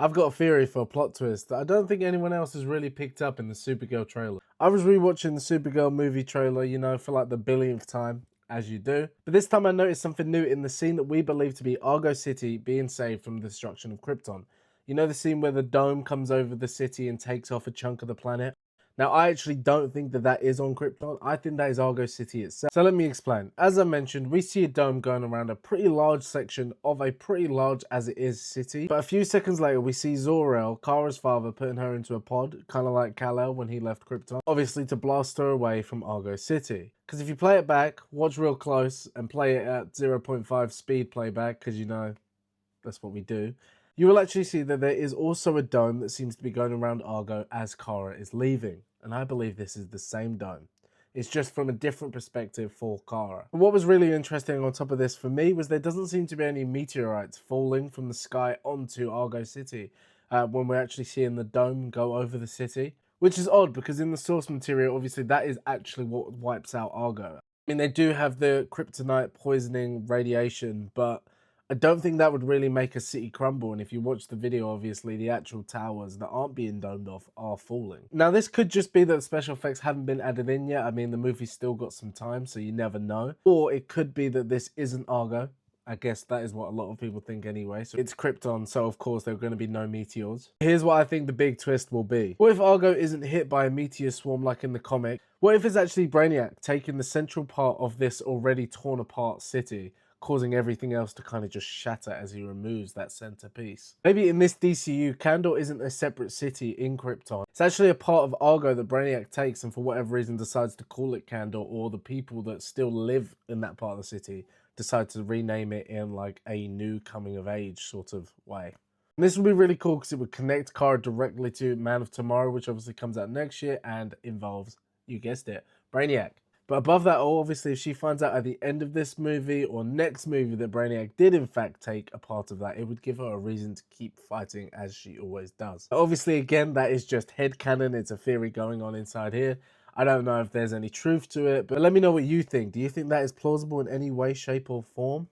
I've got a theory for a plot twist that I don't think anyone else has really picked up in the Supergirl trailer. I was rewatching the Supergirl movie trailer, for like the billionth time, as you do. But this time I noticed something new in the scene that we believe to be Argo City being saved from the destruction of Krypton. You know the scene where the dome comes over the city and takes off a chunk of the planet? Now, I actually don't think that that is on Krypton. I think that is Argo City itself. So let me explain. As I mentioned, we see a dome going around a pretty large section of a pretty large as it is city. But a few seconds later, we see Zor-El, Kara's father, putting her into a pod, kind of like Kal-El when he left Krypton, obviously to blast her away from Argo City. Because if you play it back, watch real close, and play it at 0.5 speed playback, because that's what we do, you will actually see that there is also a dome that seems to be going around Argo as Kara is leaving. And I believe this is the same dome. It's just from a different perspective for Kara. But what was really interesting on top of this for me was there doesn't seem to be any meteorites falling from the sky onto Argo City when we're actually seeing the dome go over the city. Which is odd because in the source material, obviously that is actually what wipes out Argo. I mean, they do have the kryptonite poisoning radiation, but I don't think that would really make a city crumble, and if you watch the video, obviously, the actual towers that aren't being domed off are falling. Now, this could just be that the special effects haven't been added in yet. I mean, the movie's still got some time, so you never know. Or it could be that this isn't Argo. I guess that is what a lot of people think anyway. So it's Krypton, so of course there are going to be no meteors. Here's what I think the big twist will be. What if Argo isn't hit by a meteor swarm like in the comic? What if it's actually Brainiac taking the central part of this already torn apart city, causing everything else to kind of just shatter as he removes that centerpiece? Maybe in this DCU, Kandor isn't a separate city in Krypton. It's actually a part of Argo that Brainiac takes and for whatever reason decides to call it Kandor, or the people that still live in that part of the city decide to rename it in like a new coming of age sort of way. And this would be really cool because it would connect Kara directly to Man of Tomorrow, which obviously comes out next year and involves, you guessed it, Brainiac. But above that all, obviously, if she finds out at the end of this movie or next movie that Brainiac did in fact take a part of that, it would give her a reason to keep fighting as she always does. Obviously, again, that is just headcanon. It's a theory going on inside here. I don't know if there's any truth to it, but let me know what you think. Do you think that is plausible in any way, shape, or form?